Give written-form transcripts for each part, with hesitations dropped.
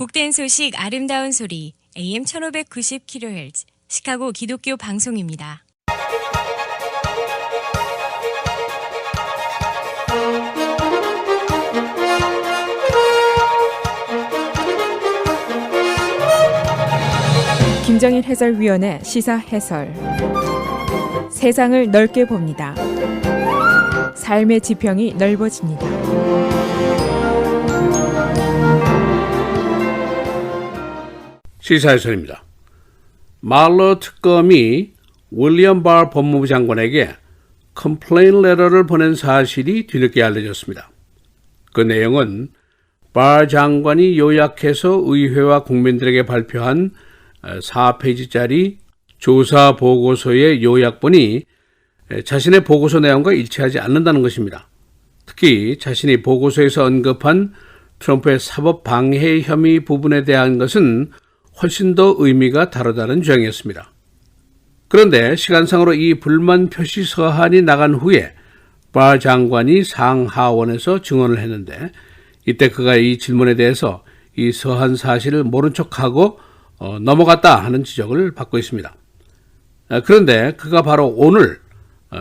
복된 소식 아름다운 소리 AM 1590kHz 시카고 기독교 방송입니다. 김정일 해설위원의 시사 해설. 세상을 넓게 봅니다. 삶의 지평이 넓어집니다. 시사해설입니다. 말러 특검이 윌리엄 바 법무부 장관에게 컴플레인 레터를 보낸 사실이 뒤늦게 알려졌습니다. 그 내용은 바 장관이 요약해서 의회와 국민들에게 발표한 4페이지짜리 조사 보고서의 요약본이 자신의 보고서 내용과 일치하지 않는다는 것입니다. 특히 자신이 보고서에서 언급한 트럼프의 사법 방해 혐의 부분에 대한 것은 훨씬 더 의미가 다르다는 주장이었습니다. 그런데 시간상으로 이 불만 표시 서한이 나간 후에 바 장관이 상하원에서 증언을 했는데 이때 그가 이 질문에 대해서 이 서한 사실을 모른 척하고 넘어갔다 하는 지적을 받고 있습니다. 그런데 그가 바로 오늘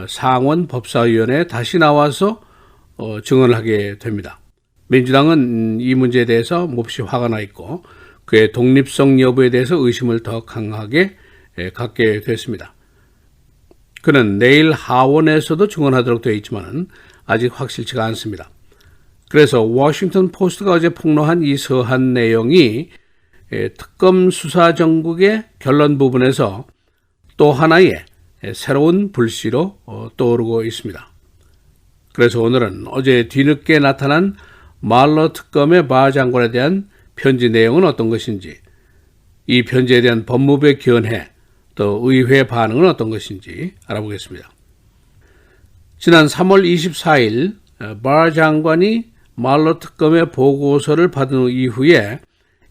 상원 법사위원회에 다시 나와서 증언을 하게 됩니다. 민주당은 이 문제에 대해서 몹시 화가 나 있고 그의 독립성 여부에 대해서 의심을 더 강하게 갖게 됐습니다. 그는 내일 하원에서도 증언하도록 되어 있지만 아직 확실치가 않습니다. 그래서 워싱턴 포스트가 어제 폭로한 이 서한 내용이 특검 수사 정국의 결론 부분에서 또 하나의 새로운 불씨로 떠오르고 있습니다. 그래서 오늘은 어제 뒤늦게 나타난 말러 특검의 바 장관에 대한 편지 내용은 어떤 것인지, 이 편지에 대한 법무부의 견해, 또 의회 반응은 어떤 것인지 알아보겠습니다. 지난 3월 24일 바 장관이 말러 특검의 보고서를 받은 이후에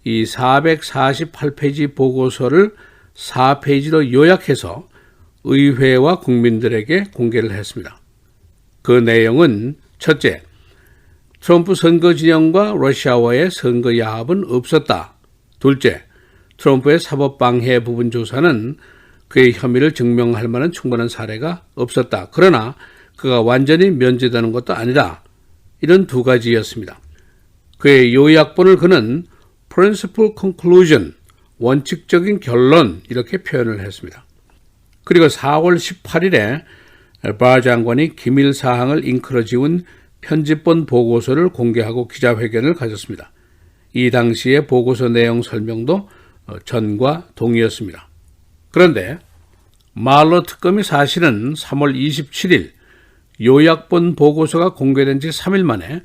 이 448페이지 보고서를 4페이지로 요약해서 의회와 국민들에게 공개를 했습니다. 그 내용은 첫째, 트럼프 선거 진영과 러시아와의 선거 야합은 없었다. 둘째, 트럼프의 사법 방해 부분 조사는 그의 혐의를 증명할 만한 충분한 사례가 없었다. 그러나 그가 완전히 면제되는 것도 아니다. 이런 두 가지였습니다. 그의 요약본을 그는 Principal Conclusion, 원칙적인 결론 이렇게 표현을 했습니다. 그리고 4월 18일에 바 장관이 기밀 사항을 잉크로 지운 편집본 보고서를 공개하고 기자회견을 가졌습니다. 이 당시의 보고서 내용 설명도 전과 동의였습니다. 그런데 말러 특검이 사실은 3월 27일 요약본 보고서가 공개된 지 3일 만에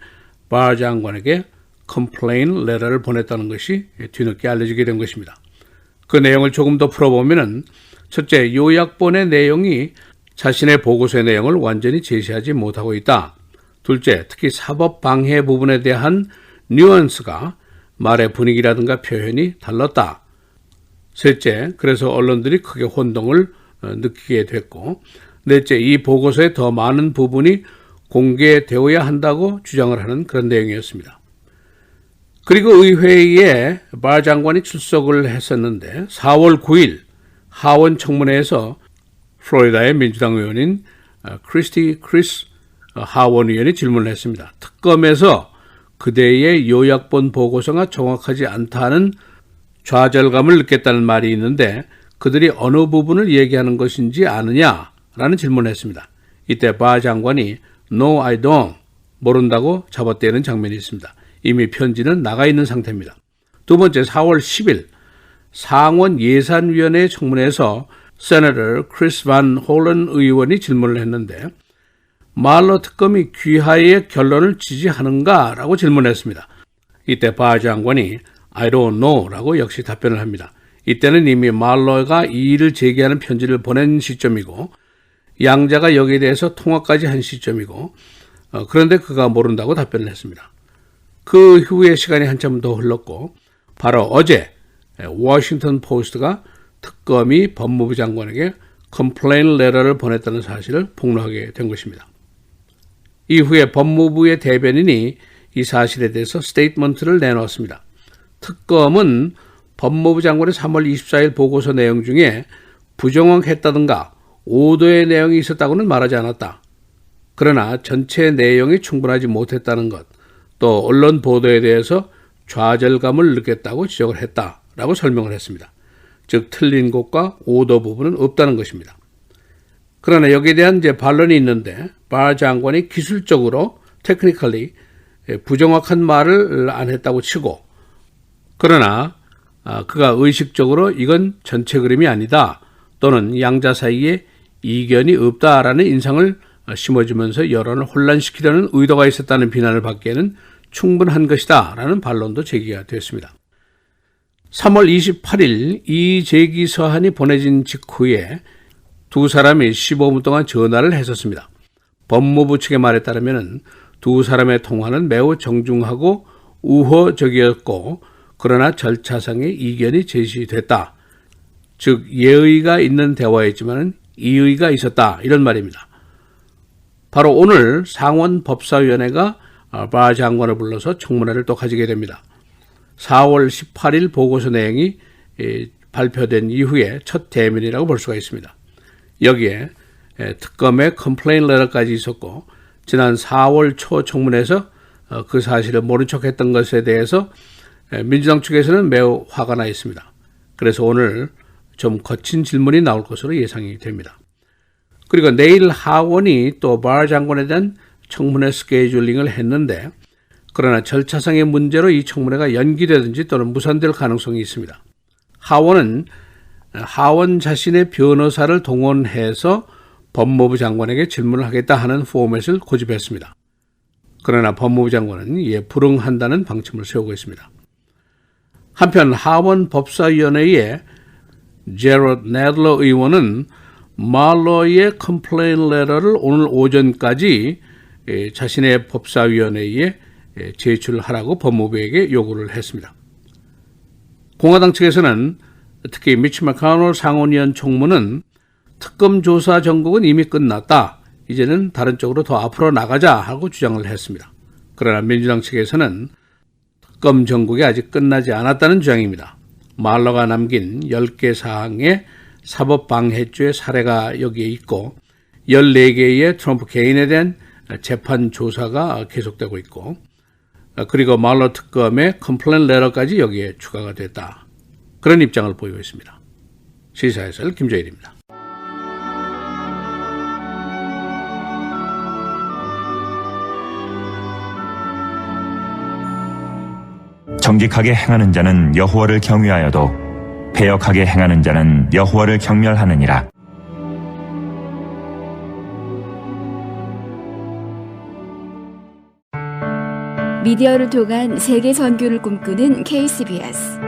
바 장관에게 컴플레인 레터를 보냈다는 것이 뒤늦게 알려지게 된 것입니다. 그 내용을 조금 더 풀어보면 첫째, 요약본의 내용이 자신의 보고서의 내용을 완전히 제시하지 못하고 있다. 둘째, 특히 사법 방해 부분에 대한 뉘앙스가 말의 분위기라든가 표현이 달랐다. 셋째, 그래서 언론들이 크게 혼동을 느끼게 됐고, 넷째, 이 보고서에 더 많은 부분이 공개되어야 한다고 주장을 하는 그런 내용이었습니다. 그리고 의회에 바 장관이 출석을 했었는데 4월 9일 하원 청문회에서 플로리다의 민주당 의원인 크리스 하원 의원이 질문을 했습니다. 특검에서 그대의 요약본 보고서가 정확하지 않다는 좌절감을 느꼈다는 말이 있는데 그들이 어느 부분을 얘기하는 것인지 아느냐라는 질문을 했습니다. 이때 바 장관이 No, I don't 모른다고 잡아떼는 장면이 있습니다. 이미 편지는 나가 있는 상태입니다. 두 번째, 4월 10일 상원 예산위원회 청문회에서 세너터 크리스 반 홀런 의원이 질문을 했는데 말러 특검이 귀하의 결론을 지지하는가라고 질문했습니다. 이때 바 장관이 I don't know 라고 역시 답변을 합니다. 이때는 이미 말러가 이의를 제기하는 편지를 보낸 시점이고 양자가 여기에 대해서 통화까지 한 시점이고 그런데 그가 모른다고 답변을 했습니다. 그 후에 시간이 한참 더 흘렀고 바로 어제 워싱턴 포스트가 특검이 법무부 장관에게 컴플레인 레터를 보냈다는 사실을 폭로하게 된 것입니다. 이후에 법무부의 대변인이 이 사실에 대해서 스테이트먼트를 내놓았습니다. 특검은 법무부 장관의 3월 24일 보고서 내용 중에 부정확했다든가 오도의 내용이 있었다고는 말하지 않았다. 그러나 전체 내용이 충분하지 못했다는 것, 또 언론 보도에 대해서 좌절감을 느꼈다고 지적을 했다라고 설명을 했습니다. 즉 틀린 것과 오도 부분은 없다는 것입니다. 그러나 여기에 대한 이제 반론이 있는데 바 장관이 기술적으로 테크니컬리 부정확한 말을 안 했다고 치고, 그러나 그가 의식적으로 이건 전체 그림이 아니다 또는 양자 사이에 이견이 없다라는 인상을 심어주면서 여론을 혼란시키려는 의도가 있었다는 비난을 받기에는 충분한 것이다 라는 반론도 제기가 되었습니다. 3월 28일 이 제기 서한이 보내진 직후에 두 사람이 15분 동안 전화를 했었습니다. 법무부 측의 말에 따르면 두 사람의 통화는 매우 정중하고 우호적이었고 그러나 절차상의 이견이 제시됐다. 즉 예의가 있는 대화였지만 이의가 있었다 이런 말입니다. 바로 오늘 상원법사위원회가 바 장관을 불러서 청문회를 또 가지게 됩니다. 4월 18일 보고서 내용이 발표된 이후에 첫 대면이라고 볼 수가 있습니다. 여기에 특검의 컴플레인 레터까지 있었고 지난 4월 초 청문회에서 그 사실을 모른 척했던 것에 대해서 민주당 측에서는 매우 화가 나 있습니다. 그래서 오늘 좀 거친 질문이 나올 것으로 예상이 됩니다. 그리고 내일 하원이 또 바 장관에 대한 청문회 스케줄링을 했는데 그러나 절차상의 문제로 이 청문회가 연기되든지 또는 무산될 가능성이 있습니다. 하원 자신의 변호사를 동원해서 법무부 장관에게 질문을 하겠다 하는 포맷을 고집했습니다. 그러나 법무부 장관은 이에 불응한다는 방침을 세우고 있습니다. 한편 하원 법사위원회의 제러드 네들러 의원은 말러의 컴플레인 레터를 오늘 오전까지 자신의 법사위원회에 제출하라고 법무부에게 요구를 했습니다. 공화당 측에서는 특히 미치 맥코넬 상원의원 총무는 특검 조사 전국은 이미 끝났다. 이제는 다른 쪽으로 더 앞으로 나가자 하고 주장을 했습니다. 그러나 민주당 측에서는 특검 전국이 아직 끝나지 않았다는 주장입니다. 말러가 남긴 10개 사항의 사법방해죄 사례가 여기에 있고 14개의 트럼프 개인에 대한 재판 조사가 계속되고 있고 그리고 말러 특검의 컴플레인 레터까지 여기에 추가가 됐다. 그런 입장을 보이고 있습니다. 시사해설 김재일입니다. 정직하게 행하는 자는 여호와를 경외하여도 패역하게 행하는 자는 여호와를 경멸하느니라. 미디어를 통한 세계 선교를 꿈꾸는 KCBS.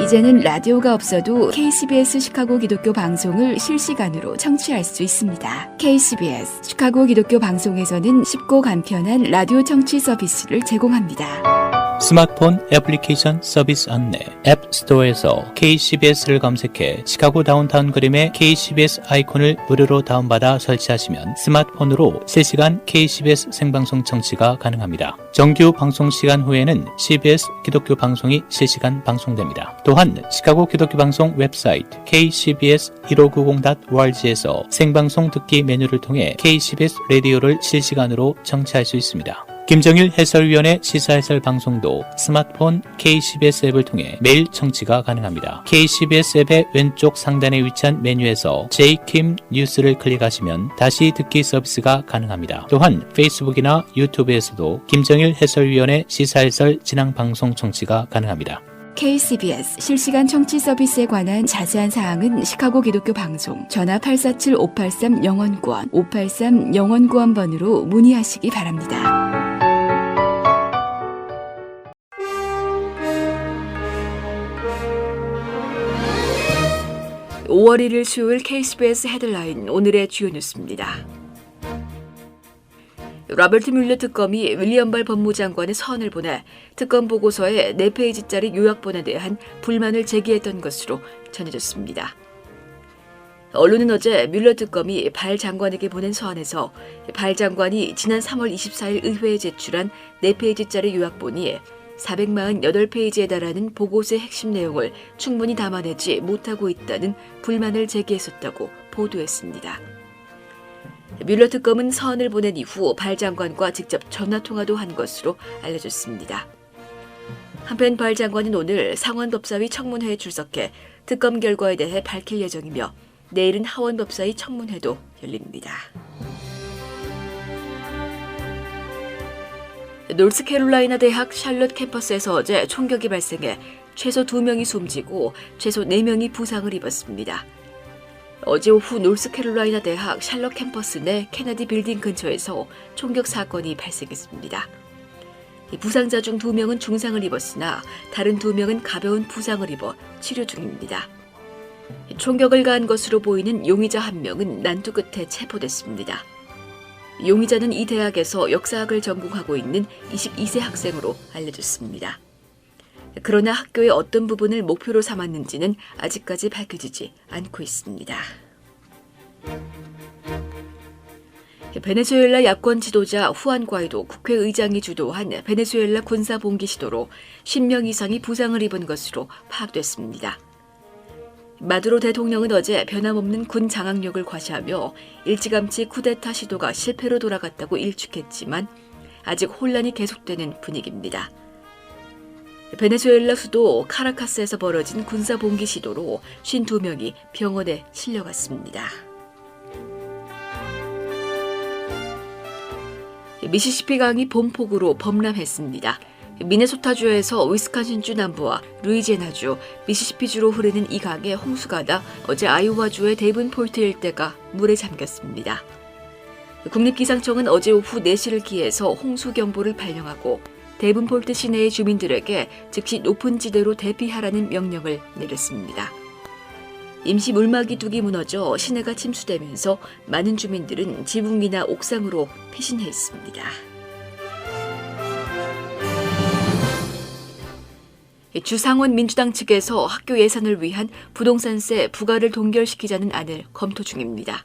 이제는 라디오가 없어도 KCBS 시카고 기독교 방송을 실시간으로 청취할 수 있습니다. KCBS 시카고 기독교 방송에서는 쉽고 간편한 라디오 청취 서비스를 제공합니다. 스마트폰 애플리케이션 서비스 안내 앱 스토어에서 KCBS를 검색해 시카고 다운타운 그림의 KCBS 아이콘을 무료로 다운받아 설치하시면 스마트폰으로 실시간 KCBS 생방송 청취가 가능합니다. 정규 방송 시간 후에는 CBS 기독교 방송이 실시간 방송됩니다. 또한 시카고 기독교 방송 웹사이트 kcbs1590.org에서 생방송 듣기 메뉴를 통해 KCBS 라디오를 실시간으로 청취할 수 있습니다. 김정일 해설위원의 시사해설 방송도 스마트폰 KCBS 앱을 통해 매일 청취가 가능합니다. KCBS 앱의 왼쪽 상단에 위치한 메뉴에서 J-Kim 뉴스를 클릭하시면 다시 듣기 서비스가 가능합니다. 또한 페이스북이나 유튜브에서도 김정일 해설위원의 시사해설 진행 방송 청취가 가능합니다. KCBS 실시간 청취 서비스에 관한 자세한 사항은 시카고 기독교 방송 전화 847-583-영원구원 583-영원구원번으로 문의하시기 바랍니다. 5월 1일 수요일 KCBS 헤드라인 오늘의 주요 뉴스입니다. 로버트 뮬러 특검이 윌리엄 발 법무장관의 서한을 보내 특검 보고서의 4페이지짜리 요약본에 대한 불만을 제기했던 것으로 전해졌습니다. 언론은 어제 뮬러 특검이 발 장관에게 보낸 서한에서 발 장관이 지난 3월 24일 의회에 제출한 4페이지짜리 요약본이 448페이지에 달하는 보고서의 핵심 내용을 충분히 담아내지 못하고 있다는 불만을 제기했었다고 보도했습니다. 뮬러 특검은 서한을 보낸 이후 발 장관과 직접 전화통화도 한 것으로 알려졌습니다. 한편 발 장관은 오늘 상원법사위 청문회에 출석해 특검 결과에 대해 밝힐 예정이며 내일은 하원법사위 청문회도 열립니다. 노스캐롤라이나 대학 샬럿 캠퍼스에서 어제 총격이 발생해 최소 2명이 숨지고 최소 4명이 부상을 입었습니다. 어제 오후 노스캐롤라이나 대학 샬럿 캠퍼스 내 케네디 빌딩 근처에서 총격 사건이 발생했습니다. 부상자 중 2명은 중상을 입었으나 다른 2명은 가벼운 부상을 입어 치료 중입니다. 총격을 가한 것으로 보이는 용의자 1명은 난투 끝에 체포됐습니다. 용의자는 이 대학에서 역사학을 전공하고 있는 22세 학생으로 알려졌습니다. 그러나 학교의 어떤 부분을 목표로 삼았는지는 아직까지 밝혀지지 않고 있습니다. 베네수엘라 야권 지도자 후안 과이도 국회의장이 주도한 베네수엘라 군사 봉기 시도로 10명 이상이 부상을 입은 것으로 파악됐습니다. 마두로 대통령은 어제 변함없는 군 장악력을 과시하며 일찌감치 쿠데타 시도가 실패로 돌아갔다고 일축했지만 아직 혼란이 계속되는 분위기입니다. 베네수엘라 수도 카라카스에서 벌어진 군사 봉기 시도로 52명이 병원에 실려갔습니다. 미시시피 강이 봄폭우로 범람했습니다. 미네소타주에서 위스콘신주 남부와 루이지애나주, 미시시피주로 흐르는 이 강에 홍수가 나 어제 아이오와주의 데이븐폴트 일대가 물에 잠겼습니다. 국립기상청은 어제 오후 4시를 기해서 홍수경보를 발령하고 데이븐폴트 시내의 주민들에게 즉시 높은 지대로 대피하라는 명령을 내렸습니다. 임시 물막이 뚝이 무너져 시내가 침수되면서 많은 주민들은 지붕 위나 옥상으로 피신해 있습니다. 주상원 민주당 측에서 학교 예산을 위한 부동산세 부과를 동결시키자는 안을 검토 중입니다.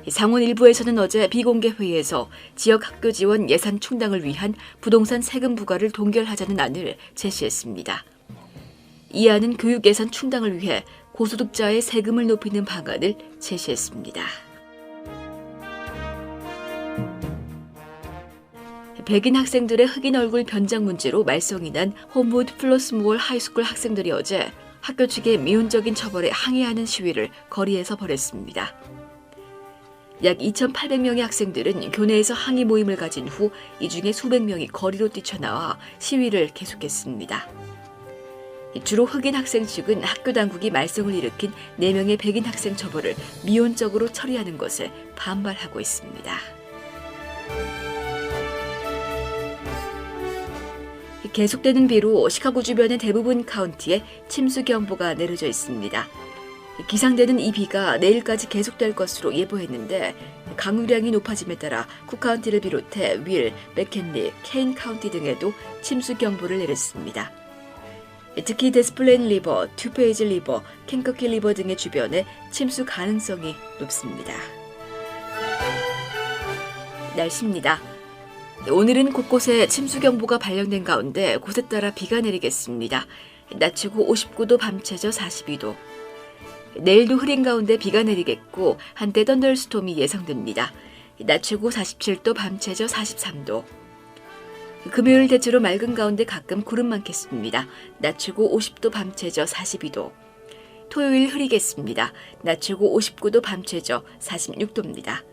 상원 일부에서는 어제 비공개 회의에서 지역 학교 지원 예산 충당을 위한 부동산 세금 부과를 동결하자는 안을 제시했습니다. 이 안은 교육 예산 충당을 위해 고소득자의 세금을 높이는 방안을 제시했습니다. 백인 학생들의 흑인 얼굴 변장 문제로 말썽이 난 홈우드 플러스모어 하이스쿨 학생들이 어제 학교 측의 미온적인 처벌에 항의하는 시위를 거리에서 벌였습니다. 약 2,800명의 학생들은 교내에서 항의 모임을 가진 후 이 중에 수백 명이 거리로 뛰쳐나와 시위를 계속했습니다. 주로 흑인 학생 측은 학교 당국이 말썽을 일으킨 4명의 백인 학생 처벌을 미온적으로 처리하는 것에 반발하고 있습니다. 계속되는 비로 시카고 주변의 대부분 카운티에 침수 경보가 내려져 있습니다. 기상대는 이 비가 내일까지 계속될 것으로 예보했는데 강우량이 높아짐에 따라 쿡 카운티를 비롯해 윌, 맥켄리, 케인 카운티 등에도 침수 경보를 내렸습니다. 특히 데스플레인 리버, 투페이지 리버, 켄커키 리버 등의 주변에 침수 가능성이 높습니다. 날씨입니다. 오늘은 곳곳에 침수경보가 발령된 가운데 곳에 따라 비가 내리겠습니다. 낮 최고 59도, 밤 최저 42도. 내일도 흐린 가운데 비가 내리겠고 한때 던더스톰이 예상됩니다. 낮 최고 47도, 밤 최저 43도. 금요일 대체로 맑은 가운데 가끔 구름 많겠습니다. 낮 최고 50도, 밤 최저 42도. 토요일 흐리겠습니다. 낮 최고 59도, 밤 최저 46도입니다.